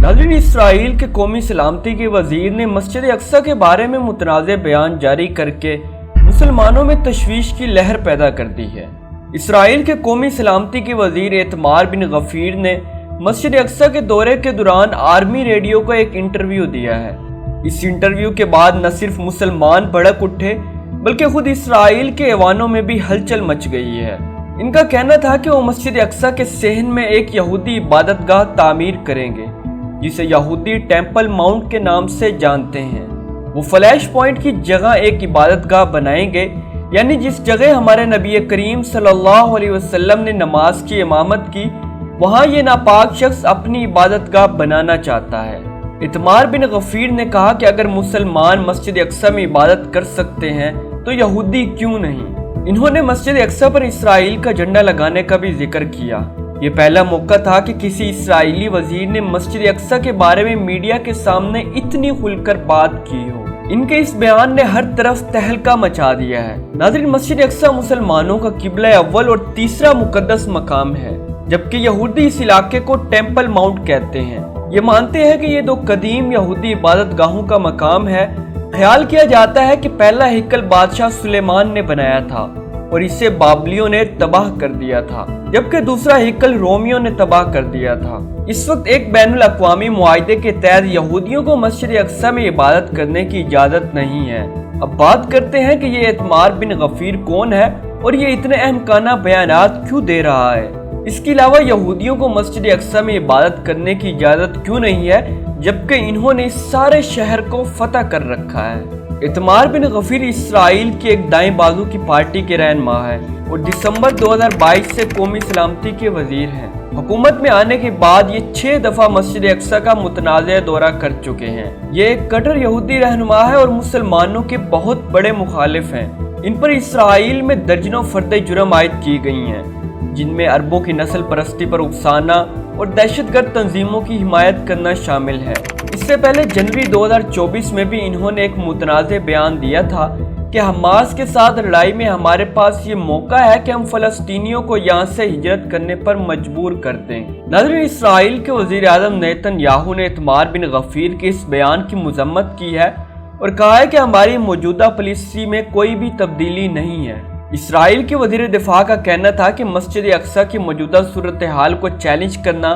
नाज़रीन, इसराइल के कौमी सलामती के वजीर ने मस्जिद अक्सा के बारे में मुतनाज़ बयान जारी करके मुसलमानों में तशवीश की लहर पैदा कर दी है। इसराइल के कौमी सलामती के वजीर एतमार बिन गफीर ने मस्जिद अक्सा के दौरे के दौरान आर्मी रेडियो को एक इंटरव्यू दिया है। इस इंटरव्यू के बाद न सिर्फ मुसलमान भड़क उठे बल्कि खुद इसराइल के ऐवानों में भी हलचल मच गई है। इनका कहना था कि वो मस्जिद अक्सा के सहन में एक यहूदी इबादतगाह तामीर करेंगे जिसे यहूदी टेंपल माउंट के नाम से जानते हैं। वो फ्लैश पॉइंट की जगह एक इबादतगाह बनाएंगे, यानी जिस जगह हमारे नबी करीम सल्लल्लाहु अलैहि वसल्लम ने नमाज की इमामत की, वहाँ ये नापाक शख्स अपनी इबादतगाह बनाना चाहता है। एतमार बिन गफीर ने कहा कि अगर मुसलमान मस्जिद अक्सा में इबादत कर सकते हैं तो यहूदी क्यों नहीं। इन्होंने मस्जिद अक्सा पर इसराइल का झंडा लगाने का भी जिक्र किया। ये पहला मौका था कि किसी इसराइली वजीर ने मस्जिद अक्सा के बारे में मीडिया के सामने इतनी खुलकर बात की हो। इनके इस बयान ने हर तरफ तहलका मचा दिया है। नाज़रीन, मस्जिद अक्सा मुसलमानों का किबला अव्वल और तीसरा मुकद्दस मकाम है, जबकि यहूदी इस इलाके को टेंपल माउंट कहते हैं। ये मानते हैं कि ये दो कदीम यहूदी इबादत गाहों का मकाम है। ख्याल किया जाता है कि पहला हैकल बादशाह सुलेमान ने बनाया था और इसे बाबलियों ने तबाह कर दिया था, जबकि दूसरा हैकल रोमियों ने तबाह कर दिया था। इस वक्त एक बैनुल अक़वामी मुआहिदे के तहत यहूदियों को मस्जिद अक्सा में इबादत करने की इजाज़त नहीं है। अब बात करते हैं कि ये एतमार बिन गफीर कौन है और ये इतने अहमकाना बयानात क्यों दे रहा है। इसके अलावा यहूदियों को मस्जिद अक्सा में इबादत करने की इजाज़त क्यों नहीं है, जबकि इन्होंने इस सारे शहर को फतह कर रखा है। एतमार बिन गफीर इसराइल की एक दाएं बाजू की पार्टी के रहनुमा है और दिसंबर 2022 से कौमी सलामती के वजीर हैं। हुकूमत में आने के बाद ये 6 दफा मस्जिद अक्सा का मुतनाज़ दौरा कर चुके हैं। ये एक कट्टर यहूदी रहनुमा है और मुसलमानों के बहुत बड़े मुखालिफ हैं। इन पर इसराइल में दर्जनों फर्द जुर्म आयद की गई हैं, जिनमें अरबों की नस्ल परस्ती पर उकसाना और दहशतगर्द तंजीमों की हिमायत करना शामिल है। इससे पहले जनवरी 2024 में भी इन्होंने एक मुतनाज़ बयान दिया था कि हमास के साथ लड़ाई में हमारे पास ये मौका है कि हम फ़लस्तीनियों को यहाँ से हिजरत करने पर मजबूर कर दें। नाज़रीन, इसराइल के वज़ीर आज़म नेतन्याहू ने एतमार बिन गफीर के इस बयान की मजम्मत की है और कहा है कि हमारी मौजूदा पॉलिसी में कोई भी तब्दीली नहीं है। इसराइल के वज़ीर दिफा का कहना था कि मस्जिद अक्सा की मौजूदा सूरत हाल को चैलेंज करना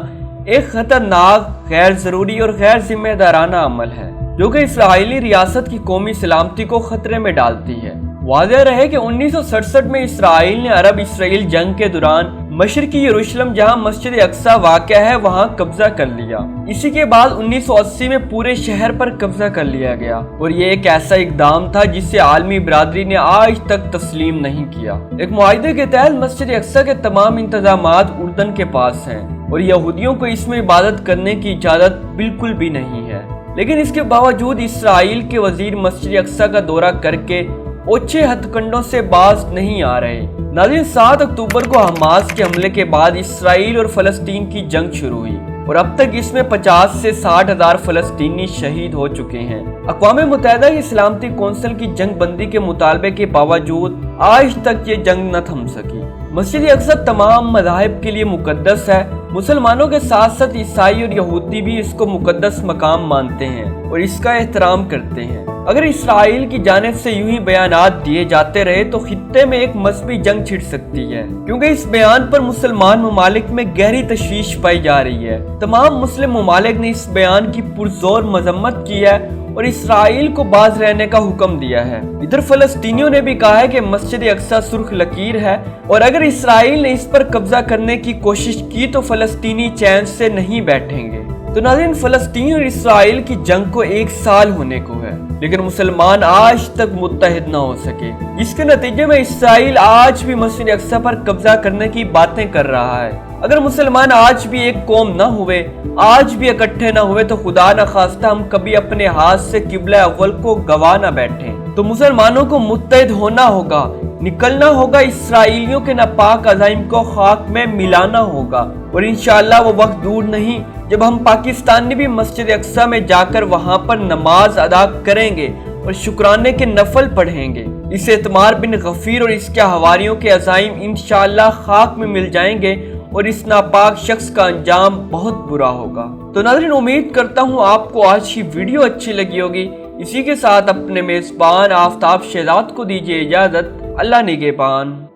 एक खतरनाक, गैर ज़रूरी और गैर जिम्मेदाराना अमल है, जो कि इसराइली रियासत की कौमी सलामती को खतरे में डालती है। वाज़ेह रहे कि 1967 में इसराइल ने अरब इसराइल जंग के दौरान मशरकी यरूशलेम, जहां मस्जिद अक्सा वाक़ है, वहां कब्जा कर लिया। इसी के बाद 1980 में पूरे शहर पर कब्जा कर लिया गया और ये एक ऐसा इक़दाम था जिसे आलमी बिरादरी ने आज तक तस्लीम नहीं किया। एक मुआहिदे के तहत मस्जिद अक्सा के तमाम इंतजामात उर्दन के पास हैं और यहूदियों को इसमें इबादत करने की इजाज़त बिल्कुल भी नहीं है। लेकिन इसके बावजूद इसराइल के वजीर मस्जिद अक्सा का दौरा करके ओछे हथकंडों से बाज नहीं आ रहे। नाज़रीन, 7 अक्टूबर को हमास के हमले के बाद इसराइल और फ़लस्तीन की जंग शुरू हुई और अब तक इसमें 50 से 60 हज़ार फ़लस्तीनी शहीद हो चुके हैं। अक़वाम मुत्तहिदा की सलामती कौंसिल की जंग बंदी के मुतालबे के बावजूद आज तक ये जंग न थम सकी। मस्जिद अक्सा तमाम मज़ाहिब के लिए मुकद्दस है। मुसलमानों के साथ साथ ईसाई और यहूदी भी इसको मुकद्दस मकाम मानते हैं और इसका एहतराम करते हैं। अगर इसराइल की जानिब से यूं ही बयानात दिए जाते रहे तो खित्ते में एक मजहबी जंग छिड़ सकती है, क्योंकि इस बयान पर मुसलमान ममालिक में गहरी तशवीश पाई जा रही है। तमाम मुस्लिम ममालिक ने इस बयान की पुरजोर मजम्मत की है और इसराइल को बाज रहने का हुक्म दिया है। इधर फ़लस्तीनियों ने भी कहा है कि मस्जिद अक्सा सुर्ख लकीर है और अगर इसराइल ने इस पर कब्जा करने की कोशिश की तो फ़लस्तीनी चैन से नहीं बैठेंगे। तो नाज़रीन, फ़लस्तीन और इसराइल की जंग को 1 साल होने को है, लेकिन मुसलमान आज तक मुत्तहिद न हो सके, जिसके नतीजे में इसराइल आज भी मस्जिद अक्सा पर कब्जा करने की बातें कर रहा है। अगर मुसलमान आज भी एक कौम न हुए, आज भी इकट्ठे न हुए, तो खुदा न खास्ता हम कभी अपने हाथ से किबला अव्वल को गवा न बैठे। तो मुसलमानों को मुत्तहिद होना होगा, निकलना होगा, इसराइलियों के नापाक अज़ाइम को खाक में मिलाना होगा और इंशाअल्लाह वो वक्त दूर नहीं जब हम पाकिस्तानी भी मस्जिद अक्सा में जाकर वहां पर नमाज अदा करेंगे और शुक्राने के नफल पढ़ेंगे। इस एतमार बिन गफीर और इसके हवारियों के अज़ाइम इंशाअल्लाह खाक में मिल जाएंगे اور اس ناپاک شخص کا انجام بہت برا ہوگا۔ تو ناظرین، امید کرتا ہوں آپ کو آج کی ویڈیو اچھی لگی ہوگی۔ اسی کے ساتھ اپنے میزبان آفتاب شہزاد کو دیجیے اجازت۔ اللہ نگہبان۔